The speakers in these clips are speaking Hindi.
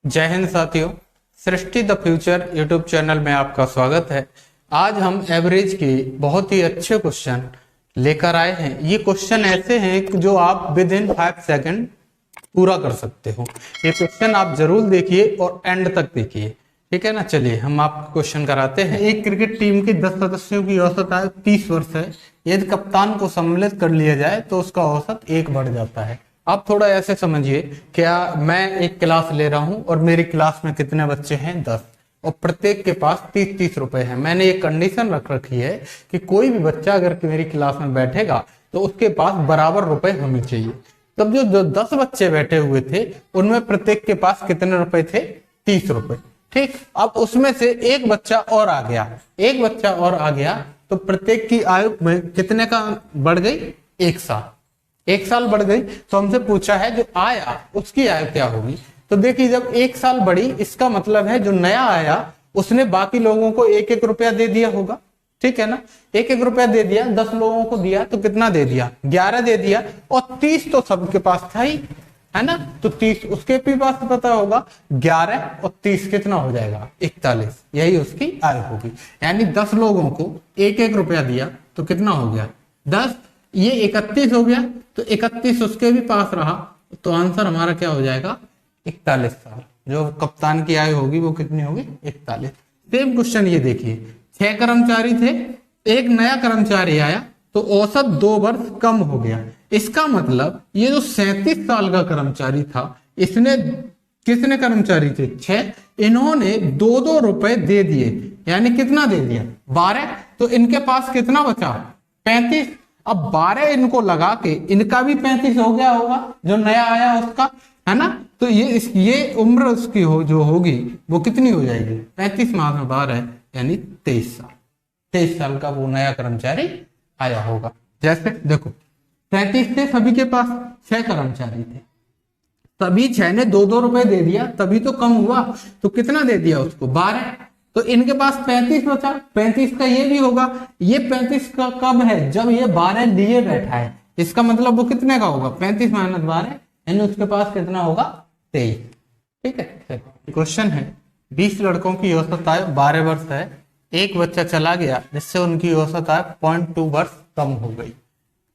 जय हिंद साथियों, सृष्टि द फ्यूचर यूट्यूब चैनल में आपका स्वागत है। आज हम एवरेज के बहुत ही अच्छे क्वेश्चन लेकर आए हैं। ये क्वेश्चन ऐसे हैं कि जो आप विद इन 5 सेकंड पूरा कर सकते हो। ये क्वेश्चन आप जरूर देखिए और एंड तक देखिए, ठीक है ना। चलिए हम आपको क्वेश्चन कराते हैं। एक क्रिकेट टीम के 10 सदस्यों की औसत आयु 30 वर्ष है। यदि कप्तान को सम्मिलित कर लिया जाए तो उसका औसत 1 बढ़ जाता है। आप थोड़ा ऐसे समझिए, क्या मैं एक क्लास ले रहा हूं और मेरी क्लास में कितने बच्चे हैं? 10, और प्रत्येक के पास 30-30 रुपए हैं। मैंने एक कंडीशन रख रखी है कि कोई भी बच्चा अगर मेरी क्लास में बैठेगा तो उसके पास बराबर रुपए होने चाहिए। तब जो 10 बच्चे बैठे हुए थे उनमें प्रत्येक के पास कितने रुपए थे? 30 रुपए। ठीक, अब उसमें से एक बच्चा और आ गया, एक बच्चा और आ गया तो प्रत्येक की आयु में कितने का बढ़ गई? 1 साल। 1 साल बढ़ गई तो हमसे पूछा है जो आया उसकी आयु क्या होगी। तो देखिए, जब 1 साल बढ़ी इसका मतलब है जो नया आया उसने बाकी लोगों को 1-1 रुपया दे दिया होगा, ठीक है ना। 1-1 रुपया दे दिया, 10 लोगों को दिया तो कितना दे दिया? 11 दे दिया। और 30 तो सबके पास था ही, है ना। तो 30 उसके भी पास पता होगा। 11 और 30 कितना हो जाएगा? 41। यही उसकी आयु होगी। यानी 10 लोगों को 1-1 रुपया दिया तो कितना हो गया? 10। ये 31 हो गया तो 31 उसके भी पास रहा तो आंसर हमारा क्या हो जाएगा? 41 साल। जो कप्तान की आयु होगी वो कितनी होगी? 41। सेम क्वेश्चन ये देखिए, 6 कर्मचारी थे, एक नया कर्मचारी आया तो औसत 2 वर्ष कम हो गया। इसका मतलब ये जो 37 साल का कर्मचारी था, इसने कितने कर्मचारी थे? 6, इन्होंने 2-2 रुपए दे दिए, यानी कितना दे दिया? 12। तो इनके पास कितना बचा? 35। अब 12 इनको लगा के इनका भी 35 हो गया होगा, जो नया आया उसका, है ना। तो ये उम्र उसकी जो होगी वो कितनी हो जाएगी? 35 माह में 12 यानी 23 साल। 23 साल का वो नया कर्मचारी आया होगा। जैसे देखो, 33 थे सभी के पास, 6 कर्मचारी थे, सभी 6 ने 2-2 रुपए दे दिया, तभी तो कम हुआ। तो कितना दे दिया उसको? 12। तो इनके पास 35 बचा। 35 का ये भी होगा। ये 35 का कब है? जब ये 12 लिए बैठा है। इसका मतलब वो कितने का होगा? 35 - 12 यानी उसके पास कितना होगा? 23। ठीक है। क्वेश्चन है, 20 लड़कों की औसत आयु 12 वर्ष है। एक बच्चा चला गया जिससे उनकी औसत आयु 0.2 वर्ष कम हो गई,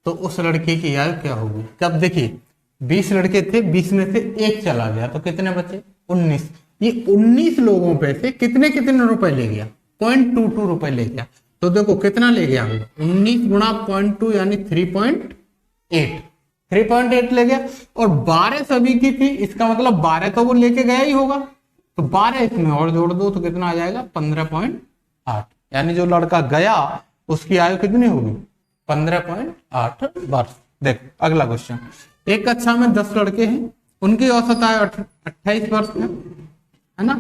तो उस लड़के की आयु क्या होगी? तब देखिए, 20 लड़के थे, 20 में से एक चला गया तो कितने बचे? 19। ये 19 लोगों पे से कितने कितने रुपए ले गया? 0.22 रुपए ले गया। तो देखो कितना ले गया होगा? 19 गुणा 0.2 यानी 3.8। 3.8 ले गया। और 12 सभी की थी, इसका मतलब 12 तो वो लेके गया ही होगा। तो 12 इसमें और जोड़ दो तो कितना आ जाएगा? 15.8। यानी जो लड़का गया उसकी आयु कितनी होगी? 15.8 वर्ष। देखो अगला क्वेश्चन, एक कक्षा में 10 लड़के हैं, उनकी औसत आयु 28 वर्ष है ना।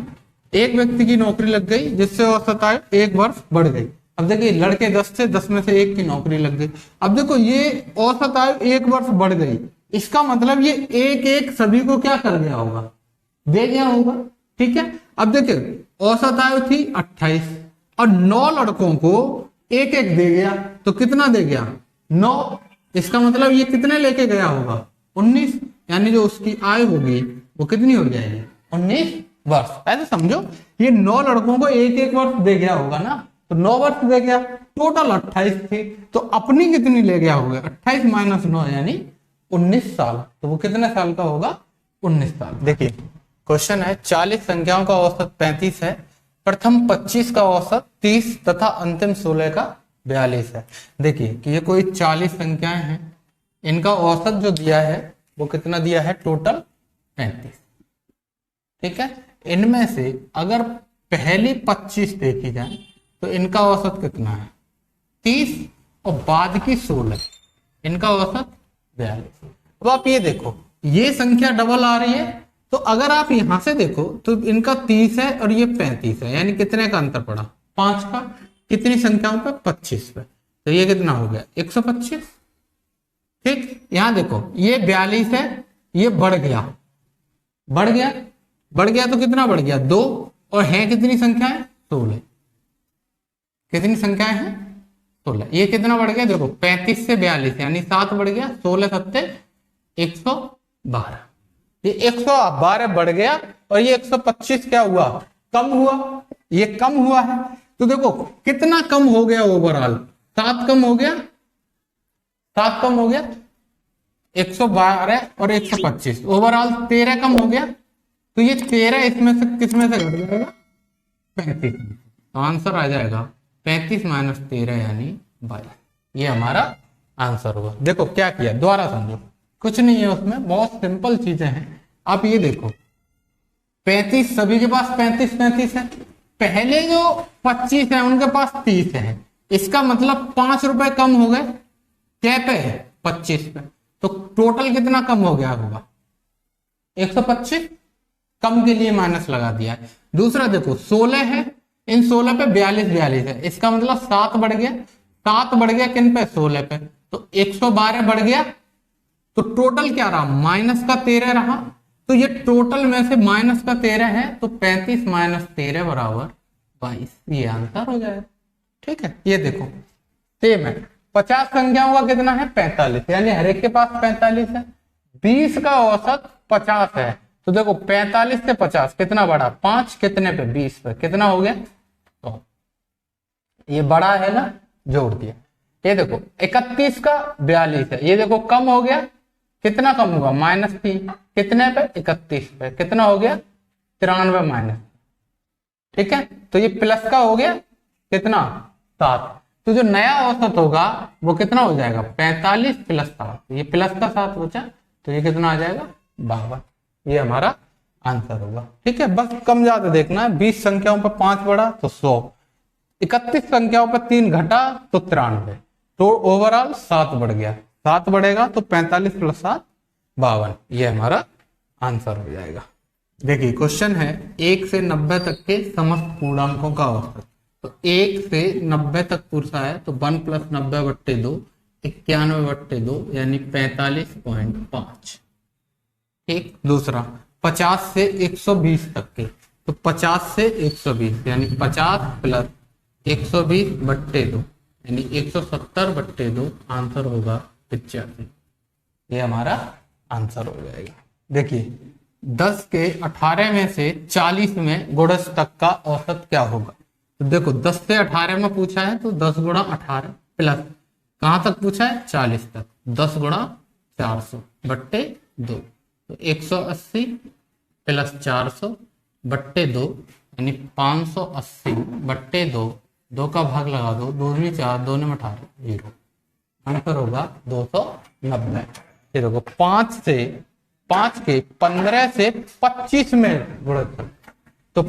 एक व्यक्ति की नौकरी लग गई जिससे औसत आयु 1 वर्ष बढ़ गई। अब देखिए, लड़के 10 थे, 10 में से एक की नौकरी लग गई। अब देखो, ये औसत आयु 1 वर्ष बढ़ गई, इसका मतलब ये एक सभी को क्या कर गया होगा? दे गया होगा, ठीक है। अब देखिए, औसत आयु थी 28 और 9 लड़कों को एक दे गया तो कितना दे गया? 9। इसका मतलब ये कितने लेके गया होगा? 19। यानी जो उसकी आयु होगी वो कितनी हो जाएगी? 19 वर्ष। ऐसे समझो, ये 9 लड़कों को एक वर्ष दे गया होगा ना, तो 9 वर्ष दे गया। टोटल 28 थी, तो अपनी कितनी ले गया होगा? 28 - 9 यानी 19 साल। तो वो कितने साल का होगा? 19 साल। देखिए क्वेश्चन है, 40 संख्याओं का औसत 35 है, प्रथम 25 का औसत 30 तथा अंतिम 16 का 42 है। देखिए कि ये कोई 40 संख्याएं हैं, इनका औसत जो दिया है वो कितना दिया है? टोटल 35, ठीक है। इनमें से अगर पहली 25 देखी जाए तो इनका औसत कितना है? 30, और बाद की 16, इनका औसत 42। अब आप ये देखो, ये संख्या डबल आ रही है, तो अगर आप यहां से देखो तो इनका 30 है और ये 35 है, यानी कितने का अंतर पड़ा? 5 का। कितनी संख्याओं पे? 25 पे। तो ये कितना हो गया? 125। ठीक, यहां देखो, ये 42 है, ये बढ़ गया, बढ़ गया, बढ़ गया, तो कितना बढ़ गया? 2। और है कितनी संख्याएं? 16। कितनी संख्याएं हैं? 16। ये कितना बढ़ गया? देखो 35 से 42 यानी 7 बढ़ गया। 16 × 7 = 112। ये 112 बढ़ गया और ये 125 क्या हुआ, कम हुआ, ये कम हुआ है। तो देखो कितना कम हो गया ओवरऑल, 7 कम हो गया, 7 कम हो गया, 112 और 125 ओवरऑल 13 कम हो गया। तो ये 13 इसमें से किसमें से घट जाएगा, 35। तो आंसर आ जाएगा 35 माइनस 13 यानी 22। ये हमारा आंसर होगा। देखो क्या किया, दोबारा समझो, कुछ नहीं है उसमें, बहुत सिंपल चीजें हैं। आप ये देखो 35 सभी के पास 35 है, पहले जो 25 है उनके पास 30 है, इसका मतलब 5 रुपए कम हो गए, क्या पे है 25 पे। तो टोटल कितना कम हो गया होगा, 125, कम के लिए माइनस लगा दिया है। दूसरा देखो 16 है, इन 16 पे 42 है, इसका मतलब 7 बढ़ गया, 7 बढ़ गया किन पे, 16 पे। तो 112 बढ़ गया, तो टोटल क्या रहा, माइनस का 13 रहा। तो ये टोटल में से माइनस का 13 है, तो 35 माइनस 13 बराबर 22, ये आंसर हो जाएगा। ठीक है, ये देखो सेम है। 50 संख्याओं का कितना है, 45, यानी हर एक के पास 45 है। 20 का औसत 50 है, तो देखो 45 से 50 कितना बढ़ा, 5 कितने पे, 20 पे, कितना हो गया, तो ये बड़ा है ना, जोड़ दिया। ये देखो 31 का 42 है, ये देखो कम हो गया, कितना कम होगा, -3, कितने पे, 31 पे, कितना हो गया, 93 माइनस। ठीक है, तो ये प्लस का हो गया कितना, 7। तो जो नया औसत होगा वो कितना हो जाएगा, 45 प्लस 7, ये प्लस का 7 बचा, तो ये कितना आ जाएगा, 52। ये हमारा आंसर होगा। ठीक है, बस कम ज्यादा देखना है। 20 संख्याओं पर 5 बढ़ा तो 100, 31 संख्याओं पर 3 घटा तो 93, तो ओवरऑल 7 बढ़ गया, 7 बढ़ेगा तो 45 प्लस 7 52, ये हमारा आंसर हो जाएगा। देखिए क्वेश्चन है 1 से 90 तक के समस्त पूर्णांकों का औसत। तो 1 से 90 तक पूछा है, तो 1 प्लस 90/2 91/2 यानी 45.5। ठीक, दूसरा 50 से 120 तक के, तो 50 से 120 यानी 50 प्लस 120/2 यानी 170/2, आंसर होगा 85। ये हमारा आंसर हो जाएगा। देखिए 10 के 18 में से 40 में गुणज तक का औसत क्या होगा। तो देखो 10 से 18 में पूछा है, तो 10 गुणा 18 प्लस कहां तक पूछा है, 40 तक, 10 गुणा 400/2, तो 180 प्लस 400/2 यानी 580/2, 2 का भाग लगा दो, 2 में 4, 2 में 18, 0, आंसर होगा 290। ये देखो 5 के 15 से 25 में गुणा, तो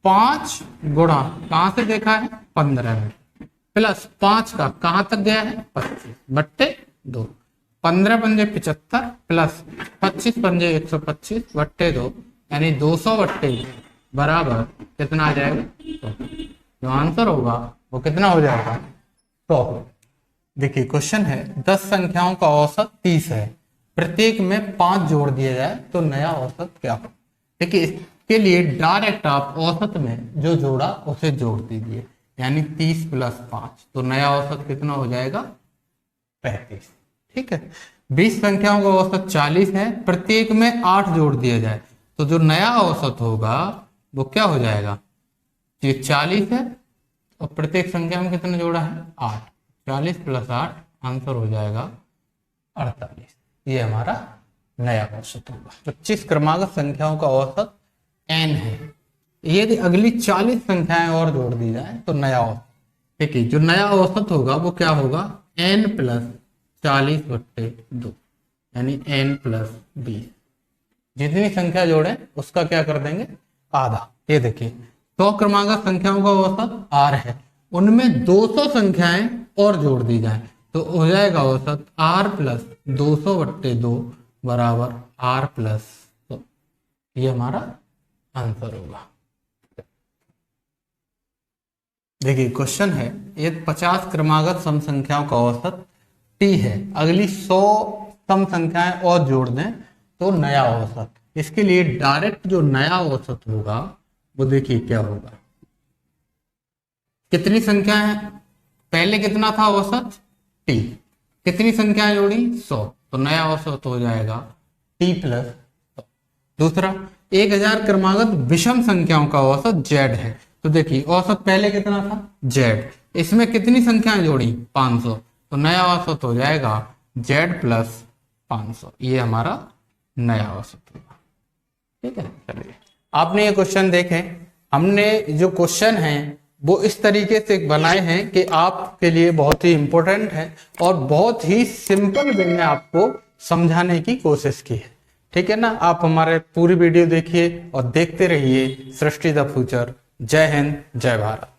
5 गुणा कहां से देखा है, 15 में, प्लस 5 का कहां तक गया है, 25/2, 15 पंजे 75 प्लस 25 पंजे 125/2 यानी 200/2 बराबर कितना आ जाएगा, 100। जो आंसर होगा वो कितना हो जाएगा, 100। देखिए क्वेश्चन है 10 संख्याओं का औसत 30 है, प्रत्येक में 5 जोड़ दिया जाए तो नया औसत क्या हो। देखिए इसके लिए डायरेक्ट आप औसत में जो जोड़ा उसे जोड़ दीजिए, यानी 30 प्लस 5, तो नया औसत कितना हो जाएगा, 35। ठीक है, 20 संख्याओं का औसत 40 है, प्रत्येक में 8 जोड़ दिया जाए तो जो नया औसत होगा वो क्या हो जाएगा, ये 40 है और प्रत्येक संख्या में कितना जोड़ा है, 8, 40 प्लस 8, आंसर हो जाएगा 48। ये हमारा नया औसत होगा। 25 क्रमागत संख्याओं का औसत n है, यदि अगली 40 संख्याएं और जोड़ दी जाए तो नया औसत, ठीक है, जो नया औसत होगा वो क्या होगा, n प्लस 40/2 यानी n प्लस 20। जितनी संख्या जोड़े उसका क्या कर देंगे, आधा। ये देखिए 100 क्रमागत संख्याओं का औसत r है, उनमें 200 संख्याएं और जोड़ दी जाए तो हो जाएगा औसत r प्लस 200/2 बराबर r प्लस 100। ये हमारा आंसर होगा। देखिए क्वेश्चन है ये 50 क्रमागत सम संख्याओं का औसत t है, अगली 100 सम संख्याएं और जोड़ दें तो नया औसत। इसके लिए डायरेक्ट जो नया औसत होगा वो देखिए क्या होगा, कितनी संख्या है, पहले कितना था औसत t, कितनी संख्याएं जोड़ी 100, तो नया औसत हो जाएगा t प्लस 100। दूसरा, 1000 क्रमागत विषम संख्याओं का औसत z है। तो देखिए औसत पहले कितना था z, इसमें कितनी संख्याएं जोड़ी 500, तो नया औसत हो जाएगा z प्लस 500, ये हमारा नया औसत होगा। ठीक है, चलिए आपने ये क्वेश्चन देखे। हमने जो क्वेश्चन है वो इस तरीके से बनाए हैं कि आपके लिए बहुत ही इंपॉर्टेंट है और बहुत ही सिंपल वे में आपको समझाने की कोशिश की है। ठीक है ना, आप हमारे पूरी वीडियो देखिए और देखते रहिए सृष्टि द फ्यूचर। जय हिंद, जय भारत।